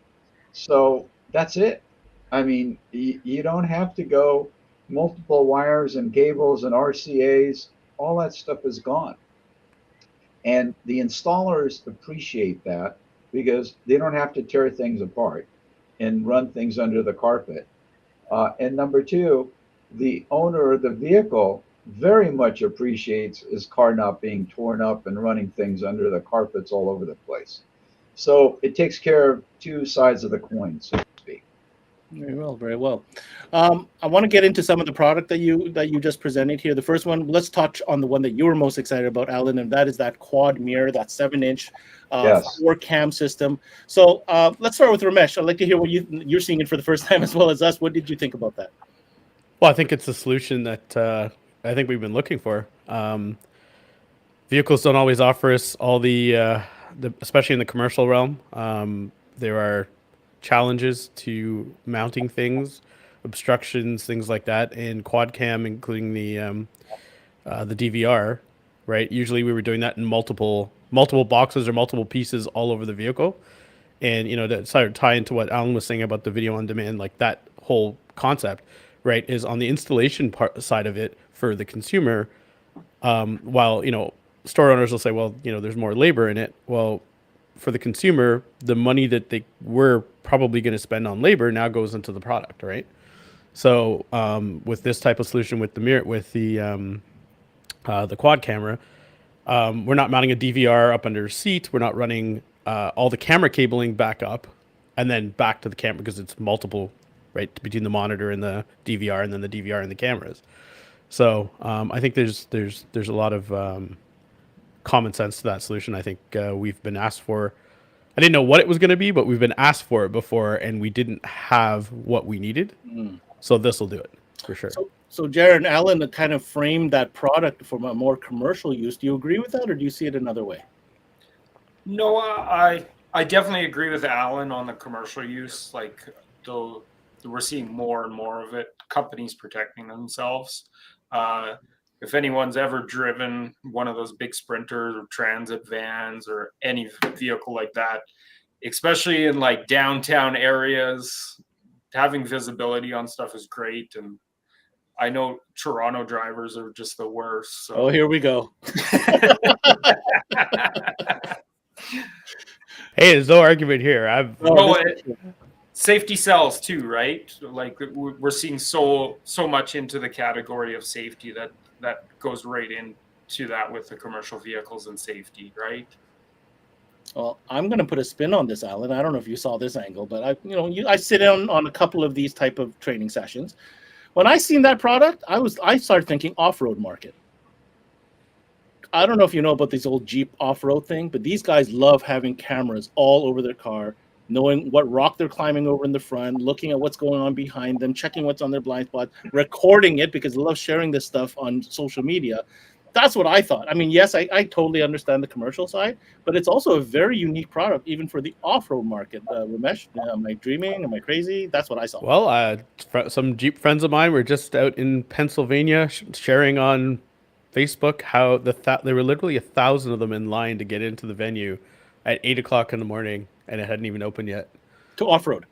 so that's it. I mean, you don't have to go multiple wires and cables and RCAs. All that stuff is gone. And the installers appreciate that because they don't have to tear things apart and run things under the carpet. And number two, the owner of the vehicle very much appreciates his car not being torn up and running things under the carpets all over the place. So it takes care of two sides of the coin, so to speak. Very well, very well. I want to get into some of the product that you just presented here. The first one, let's touch on the one that you were most excited about, Alan, and that is that quad mirror, that 7-inch Yes. 4-cam system. So let's start with Ramesh. I'd like to hear what you're seeing it for the first time as well as us. What did you think about that? Well, I think it's a solution that I think we've been looking for. Vehicles don't always offer us all the especially in the commercial realm. There are challenges to mounting things, obstructions, things like that, and quad cam, including the DVR. Right. Usually, we were doing that in multiple boxes or multiple pieces all over the vehicle. And to sort of tie into what Alan was saying about the video on demand, like that whole concept, right, is on the installation side of it for the consumer. While store owners will say, well, there's more labor in it. Well, for the consumer, the money that they were probably going to spend on labor now goes into the product, right? So with this type of solution, with the mirror, with the quad camera, we're not mounting a DVR up under a seat. We're not running all the camera cabling back up and then back to the camera because it's multiple, right, between the monitor and the DVR and then the DVR and the cameras. So I think there's a lot of common sense to that solution. I think we've been asked for. I didn't know what it was going to be, but we've been asked for it before, and we didn't have what we needed. So this will do it for sure. So Jared and Alan kind of framed that product for a more commercial use. Do you agree with that, or do you see it another way? No, I definitely agree with Alan on the commercial use. Like, though we're seeing more and more of it. Companies protecting themselves. If anyone's ever driven one of those big sprinters or transit vans or any vehicle like that, especially in like downtown areas, having visibility on stuff is great. And I know Toronto drivers are just the worst. So. Oh, here we go. Hey, there's no argument here. Safety sells too, right? Like we're seeing so much into the category of safety that goes right into that with the commercial vehicles and safety, right? Well, I'm going to put a spin on this, Alan. I don't know if you saw this angle, but I sit in on a couple of these type of training sessions. When I seen that product, I started thinking off-road market. I don't know if you know about this old Jeep off-road thing, but these guys love having cameras all over their car, knowing what rock they're climbing over in the front, looking at what's going on behind them, checking what's on their blind spot, recording it because they love sharing this stuff on social media. That's what I thought. I mean, yes, I totally understand the commercial side, but it's also a very unique product, even for the off-road market. Ramesh, am I dreaming? Am I crazy? That's what I saw. Well, some Jeep friends of mine were just out in Pennsylvania sharing on Facebook how there were literally 1,000 of them in line to get into the venue at 8 o'clock in the morning, and it hadn't even opened yet. To off-road.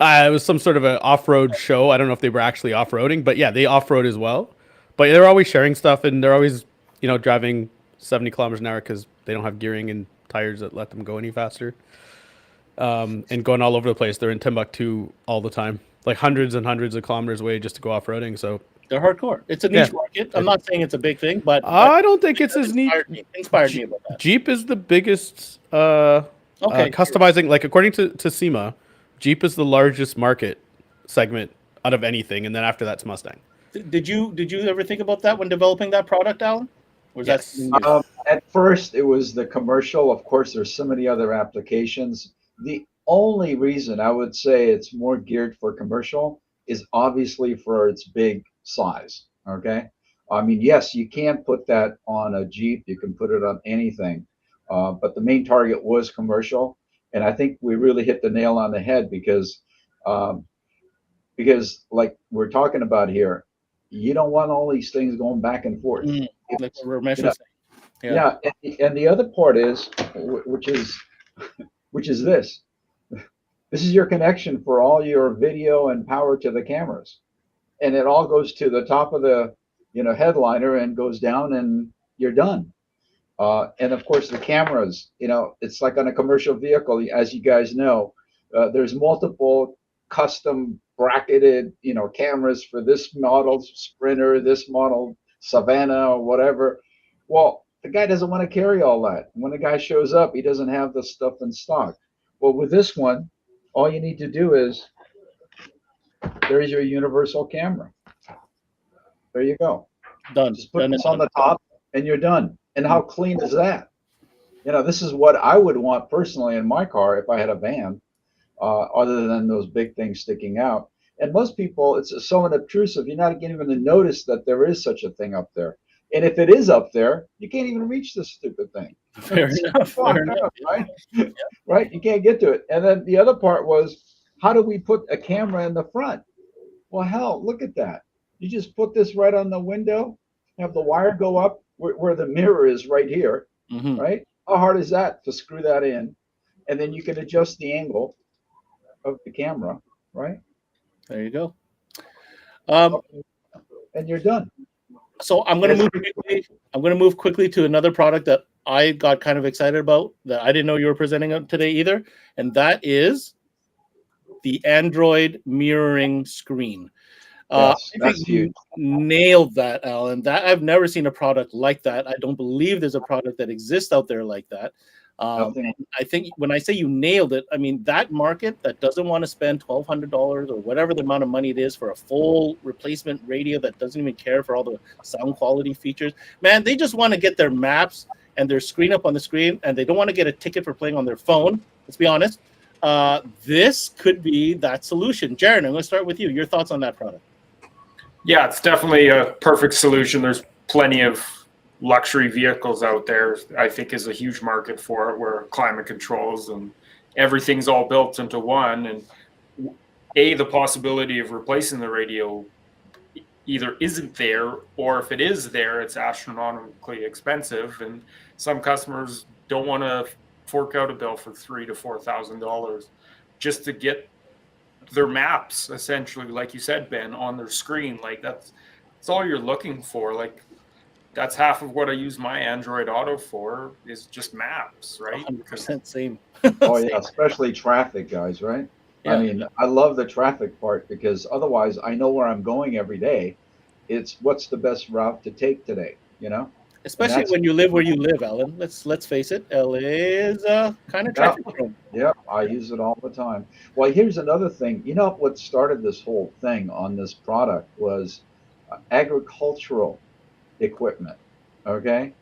It was some sort of an off-road show. I don't know if they were actually off-roading, but yeah, they off-road as well. But they're always sharing stuff, and they're always, driving 70 kilometers an hour because they don't have gearing and tires that let them go any faster. And going all over the place. They're in Timbuktu all the time, like hundreds and hundreds of kilometers away just to go off-roading. So they're hardcore. It's a niche market. I'm not saying it's a big thing, but I don't think it's as neat. Inspired me about that. Jeep is the biggest customizing. Like according to SEMA, Jeep is the largest market segment out of anything, and then after that's Mustang. Did you ever think about that when developing that product, Alan? Or is yes. that at first, it was the commercial. Of course, there's so many other applications. The only reason I would say it's more geared for commercial is obviously for its big size. Okay, I mean, yes, you can put that on a Jeep. You can put it on anything, but the main target was commercial. And I think we really hit the nail on the head because like we're talking about here, you don't want all these things going back and forth. Like what Ramesh You know, was saying. Yeah. and the other part is, which is this. This is your connection for all your video and power to the cameras, and it all goes to the top of the headliner and goes down, and you're done. And of course, the cameras. It's like on a commercial vehicle, as you guys know. There's multiple custom bracketed, cameras for this model Sprinter, this model Savannah, or whatever. Well, the guy doesn't want to carry all that. When the guy shows up, he doesn't have the stuff in stock. Well, with this one, all you need to do is, there's your universal camera. There you go. Done. Just put this on the top, and you're done. And how clean is that? This is what I would want personally in my car if I had a van. Other than those big things sticking out. And most people, it's so unobtrusive, you're not even going to notice that there is such a thing up there. And if it is up there, you can't even reach this stupid thing. Fair enough. Fair enough. Right? Yeah. Right? You can't get to it. And then the other part was, how do we put a camera in the front? Well, hell, look at that. You just put this right on the window, have the wire go up where the mirror is right here, right? How hard is that to screw that in? And then you can adjust the angle of the camera, right? There you go. And you're done. So I'm going to move quickly. I'm going to move quickly to another product that I got kind of excited about that I didn't know you were presenting today either, and that is the Android mirroring screen. Yes, I think you nailed that, Alan. That I've never seen a product like that. I don't believe there's a product that exists out there like that. I think when I say you nailed it, I mean that market that doesn't want to spend $1,200 or whatever the amount of money it is for a full replacement radio that doesn't even care for all the sound quality features. Man, they just want to get their maps and their screen up on the screen, and they don't want to get a ticket for playing on their phone. Let's be honest. This could be that solution. Jared, I'm going to start with you. Your thoughts on that product? Yeah, it's definitely a perfect solution. There's plenty of luxury vehicles out there. I think is a huge market for it, where climate controls and everything's all built into one. And the possibility of replacing the radio either isn't there, or if it is there, it's astronomically expensive. And some customers don't want to fork out a bill for $3,000 to $4,000 just to get their maps, essentially, like you said, Ben, on their screen. Like that's all you're looking for. Like that's half of what I use my Android Auto for, is just maps, right? 100% same. Oh yeah, especially traffic, guys, right? Yeah. I mean, I love the traffic part, because otherwise I know where I'm going every day. It's what's the best route to take today, Especially when you live where you live, Alan. Let's face it, LA is kind of traffic prone. Yeah, I use it all the time. Well, here's another thing. What started this whole thing on this product was agricultural equipment. Okay,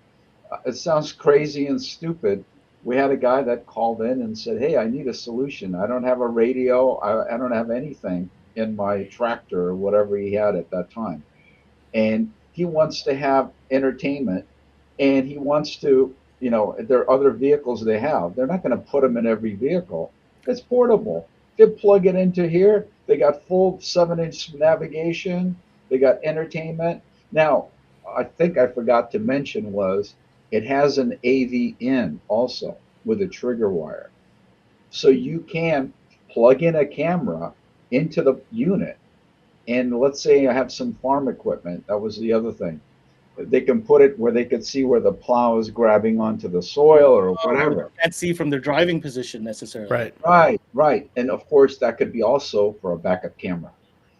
it sounds crazy and stupid. We had a guy that called in and said, "Hey, I need a solution. I don't have a radio. I don't have anything in my tractor or whatever he had at that time, and he wants to have entertainment, and he wants to, there are other vehicles they have. They're not going to put them in every vehicle. It's portable. They plug it into here. They got full 7-inch navigation. They got entertainment. Now, I think I forgot to mention was it has an AV in also with a trigger wire. So you can plug in a camera into the unit. And let's say I have some farm equipment. That was the other thing. They can put it where they could see where the plow is grabbing onto the soil or whatever. Can't see from their driving position necessarily. Right. And of course, that could be also for a backup camera.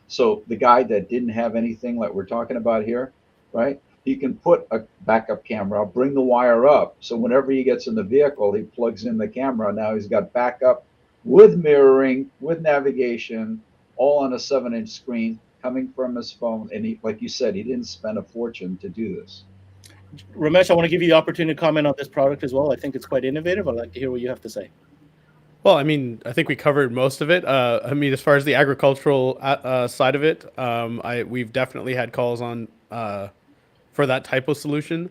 So the guy that didn't have anything like we're talking about here, right? He can put a backup camera, bring the wire up. So whenever he gets in the vehicle, he plugs in the camera. Now he's got backup with mirroring, with navigation, all on a 7-inch screen coming from his phone. And he, like you said, he didn't spend a fortune to do this. Ramesh, I want to give you the opportunity to comment on this product as well. I think it's quite innovative. I'd like to hear what you have to say. Well, I mean, I think we covered most of it. I mean, as far as the agricultural side of it, we've definitely had calls on for that type of solution.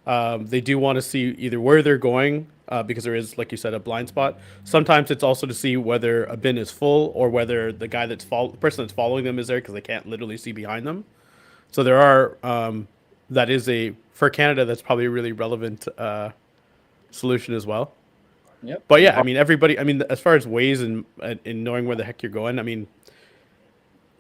They do want to see either where they're going because there is, like you said, a blind spot. Sometimes it's also to see whether a bin is full or whether the guy the person that's following them is there because they can't literally see behind them. So there are that is for Canada, that's probably a really relevant solution as well. Yep. But yeah, I mean, everybody. I mean, as far as ways and in knowing where the heck you're going, I mean,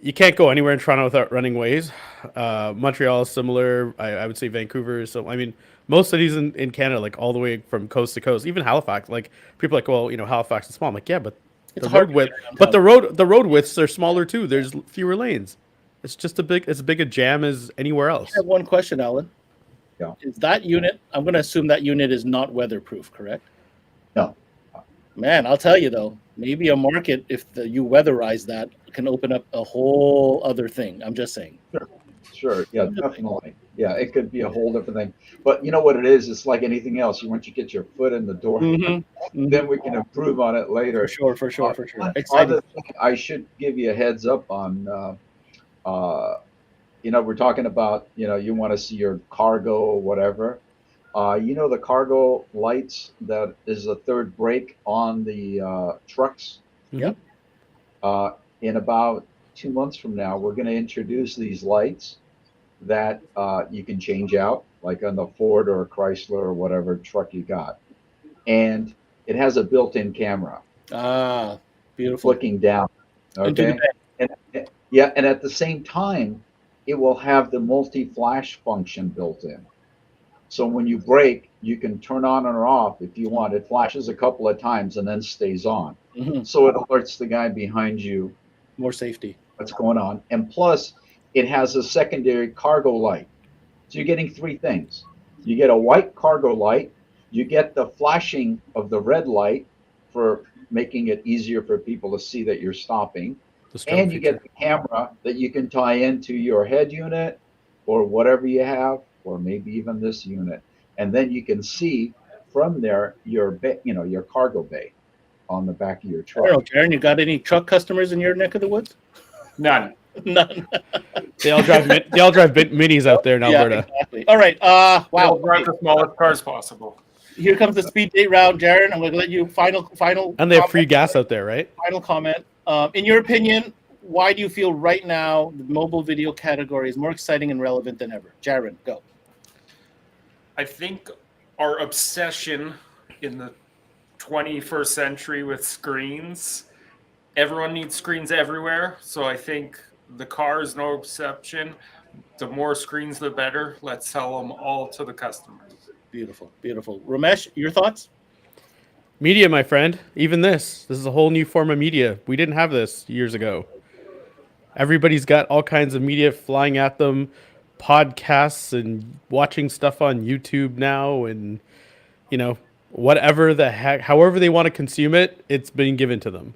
you can't go anywhere in Toronto without running Waze. Montreal is similar. I would say Vancouver is. So I mean, most cities in Canada, like all the way from coast to coast, even Halifax. Like people are like, well, Halifax is small. I'm like, yeah, but It's the hard road to width, get around but the road widths are smaller too. There's fewer lanes. It's just as big a jam as anywhere else. I have one question, Alan. Yeah. Is that unit? I'm going to assume that unit is not weatherproof, correct? No. Man, I'll tell you though, maybe a market, if you weatherize that, can open up a whole other thing. I'm just saying. Sure. Yeah, definitely. Yeah, it could be a whole different thing. But you know what it is? It's like anything else. Once you get your foot in the door, then we can improve on it later. For sure. Other thing I should give you a heads up on, we're talking about, you want to see your cargo or whatever. The cargo lights that is the third brake on the trucks. Yep. In about 2 months from now, we're going to introduce these lights that you can change out, like on the Ford or Chrysler or whatever truck you got. And it has a built-in camera. Ah, beautiful. Looking down. Okay. And at the same time, it will have the multi-flash function built in. So when you brake, you can turn on or off if you want. It flashes a couple of times and then stays on. So it alerts the guy behind you. More safety. What's going on. And plus, it has a secondary cargo light. So you're getting three things. You get a white cargo light. You get the flashing of the red light for making it easier for people to see that you're stopping. And you get the camera that you can tie into your head unit or whatever you have, or maybe even this unit. And then you can see from there your cargo bay on the back of your truck. I don't know, Jaron, you got any truck customers in your neck of the woods? None. None. They all drive minis out there in Alberta. Yeah, exactly. All right. Wow. Drive the smallest cars possible. Here comes the speed date round, Jaron. I'm going to let you final. And they have free gas out there, right? Final comment. In your opinion, why do you feel right now the mobile video category is more exciting and relevant than ever? Jaron, go. I think our obsession in the 21st century with screens, everyone needs screens everywhere. So I think the car is no exception. The more screens, the better. Let's sell them all to the customers. Beautiful. Ramesh, your thoughts? Media, my friend. Even this is a whole new form of media. We didn't have this years ago. Everybody's got all kinds of media flying at them, podcasts and watching stuff on YouTube now, and whatever the heck, however they want to consume it, it's being given to them.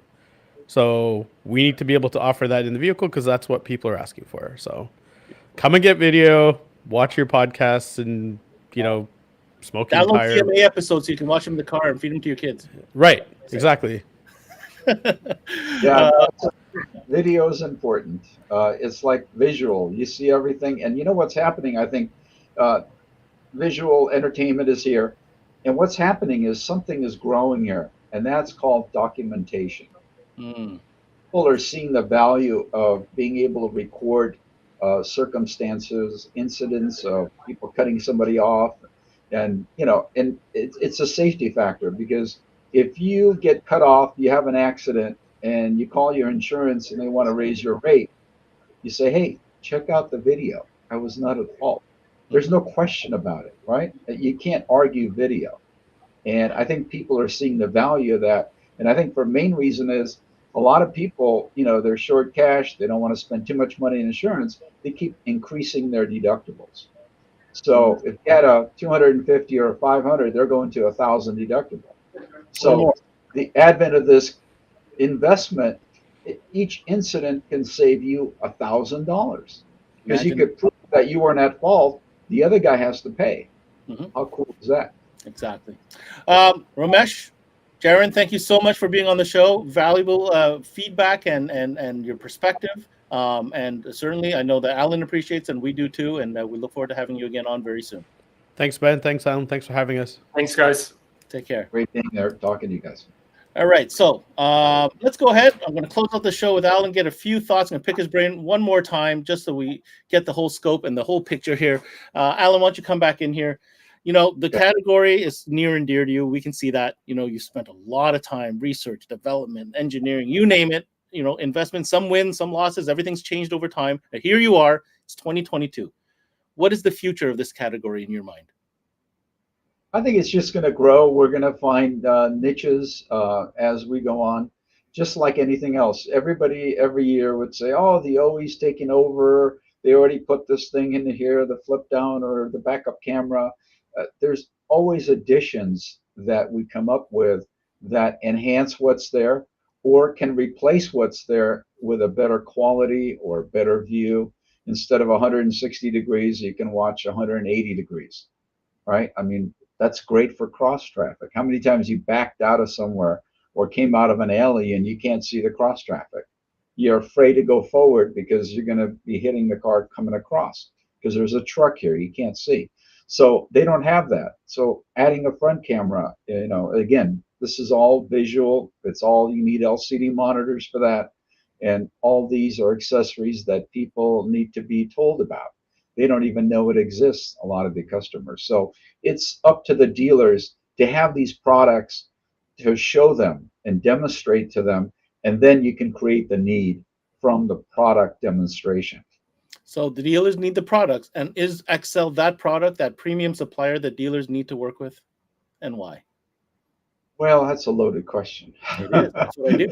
So we need to be able to offer that in the vehicle because that's what people are asking for. So come and get video, watch your podcasts, and smoke your tire. Download CMA episodes so you can watch them in the car and feed them to your kids. Right, exactly. Yeah, video is important. It's like visual. You see everything, and you know what's happening. I think visual entertainment is here, and what's happening is something is growing here, and that's called documentation. People are seeing the value of being able to record circumstances, incidents of people cutting somebody off, and it's a safety factor because if you get cut off, you have an accident, and you call your insurance and they want to raise your rate, you say, hey, check out the video. I was not at fault. There's no question about it, right? You can't argue video. And I think people are seeing the value of that. And I think the main reason is a lot of people, they're short cash. They don't want to spend too much money in insurance. They keep increasing their deductibles. So if you had a 250 or a 500, they're going to 1,000 deductible. So the advent of this investment, each incident can save you $1,000 because you could prove that you weren't at fault. The other guy has to pay. How cool is that? Exactly. Ramesh, Jaron, thank you so much for being on the show. Valuable feedback and your perspective. And certainly I know that Alan appreciates and we do too. And we look forward to having you again on very soon. Thanks, Ben. Thanks, Alan. Thanks for having us. Thanks, guys. Take care. Great being there, talking to you guys. All right, so let's go ahead. I'm going to close out the show with Alan, get a few thoughts. I'm going to pick his brain one more time just so we get the whole scope and the whole picture here. Alan, why don't you come back in here? You know, the category is near and dear to you. We can see that. You know, you spent a lot of time, research, development, engineering, you name it. You know, investment, some wins, some losses. Everything's changed over time. And here you are. It's 2022. What is the future of this category in your mind? I think it's just going to grow. We're going to find niches as we go on, just like anything else. Everybody every year would say, oh, the OE's taking over. They already put this thing in here, the flip down or the backup camera. There's always additions that we come up with that enhance what's there or can replace what's there with a better quality or better view. Instead of 160 degrees, you can watch 180 degrees, right? I mean, that's great for cross traffic. How many times you backed out of somewhere or came out of an alley and you can't see the cross traffic? You're afraid to go forward because you're going to be hitting the car coming across because there's a truck here you can't see. So they don't have that. So adding a front camera, you know, again, this is all visual. It's all, you need LCD monitors for that. And all these are accessories that people need to be told about. They don't even know it exists, a lot of the customers. So it's up to the dealers to have these products to show them and demonstrate to them, and then you can create the need from the product demonstration. So the dealers need the products, and is ACCELE that product, that premium supplier that dealers need to work with, and why? Well, that's a loaded question. It is. That's what I do.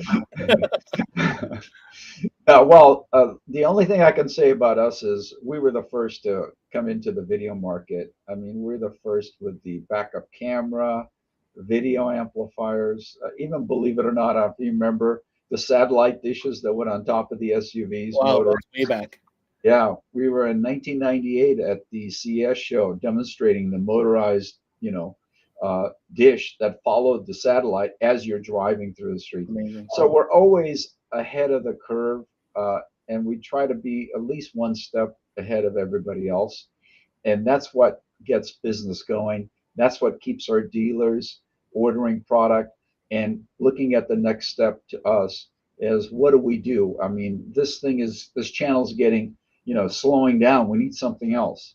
The only thing I can say about us is we were the first to come into the video market. I mean, we're the first with the backup camera, video amplifiers, even believe it or not, if you remember the satellite dishes that went on top of the SUVs. Wow, that's way back. Yeah, we were in 1998 at the CES show demonstrating the motorized, dish that followed the satellite as you're driving through the street. Amazing. So we're always ahead of the curve, and we try to be at least one step ahead of everybody else. And that's what gets business going. That's what keeps our dealers ordering product and looking at the next step to us is what do we do? I mean, this channel's getting, slowing down. We need something else.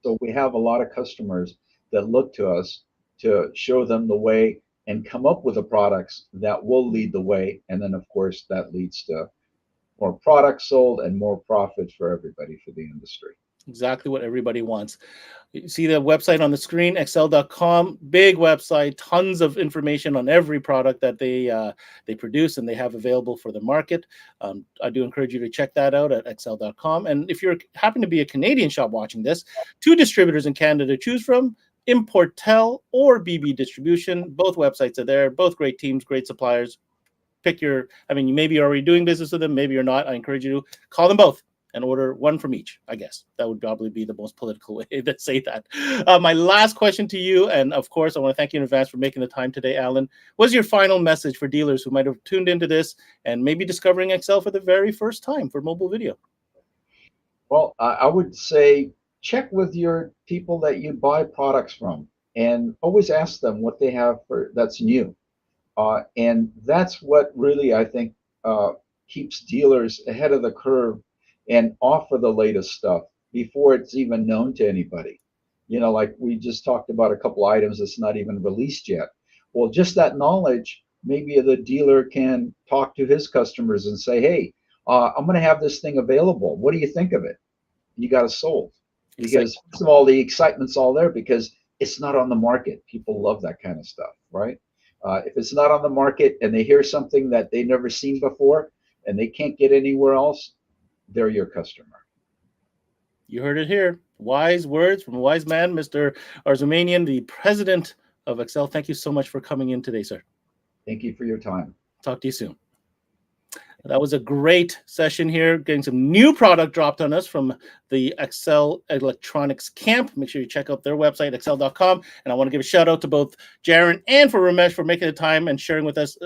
So we have a lot of customers that look to us to show them the way and come up with the products that will lead the way. And then, of course, that leads to more products sold and more profit for everybody, for the industry. Exactly what everybody wants. You see the website on the screen, accele.com, big website, tons of information on every product that they produce and they have available for the market. I do encourage you to check that out at accele.com. And if you happen to be a Canadian shop watching this, 2 distributors in Canada to choose from, Importel or BB Distribution. Both websites are there, both great teams, great suppliers. Pick you maybe you're already doing business with them, maybe you're not. I encourage you to call them both and order one from each, I guess. That would probably be the most political way to say that. My last question to you, and of course, I want to thank you in advance for making the time today, Alan. What's your final message for dealers who might have tuned into this and maybe discovering ACCELE for the very first time for mobile video? Well, I would say check with your people that you buy products from and always ask them what they have that's new. And that's what really, I think, keeps dealers ahead of the curve and offer the latest stuff before it's even known to anybody. Like we just talked about a couple items that's not even released yet. Well, just that knowledge, maybe the dealer can talk to his customers and say, hey, I'm going to have this thing available. What do you think of it? You got it sold. Because first of all, the excitement's all there because it's not on the market. People love that kind of stuff, right? If it's not on the market and they hear something that they've never seen before and they can't get anywhere else, they're your customer. You heard it here. Wise words from a wise man, Mr. Arzoumanian, the president of ACCELE. Thank you so much for coming in today, sir. Thank you for your time. Talk to you soon. That was a great session here, getting some new product dropped on us from the ACCELE Electronics camp. Make sure you check out their website, accele.com. And I want to give a shout out to both Jaron and for Ramesh for making the time and sharing with us,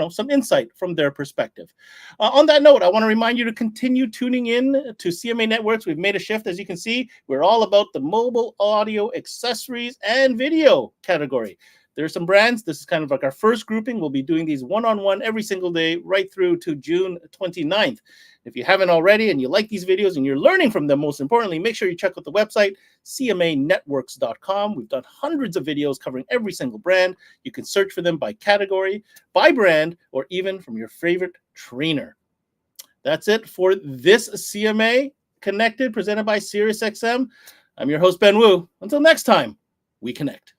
some insight from their perspective. On that note, I want to remind you to continue tuning in to CMA Networks. We've made a shift, as you can see. We're all about the mobile audio accessories and video category. There's some brands. This is kind of like our first grouping. We'll be doing these one-on-one every single day right through to June 29th. If you haven't already and you like these videos and you're learning from them, most importantly, make sure you check out the website, cmanetworks.com. We've done hundreds of videos covering every single brand. You can search for them by category, by brand, or even from your favorite trainer. That's it for this CMA Connected presented by SiriusXM. I'm your host, Ben Wu. Until next time, we connect.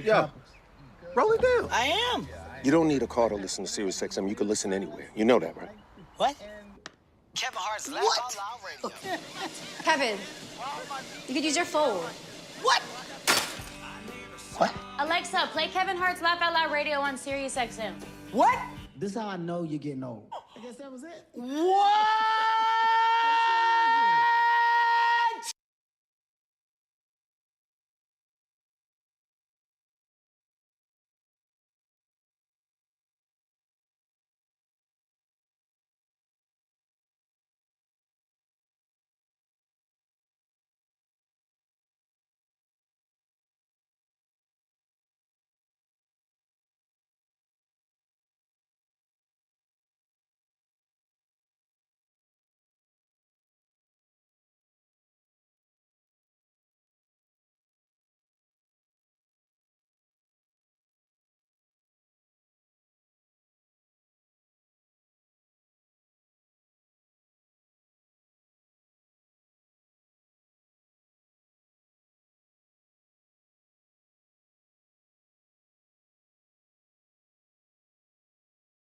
Yo, roll it down. I am. You don't need a car to listen to SiriusXM. You can listen anywhere. You know that, right? What? Kevin Hart's Laugh Out Loud Radio. Kevin, you could use your phone. What? What? Alexa, play Kevin Hart's Laugh Out Loud Radio on SiriusXM. What? This is how I know you're getting old. I guess that was it. What?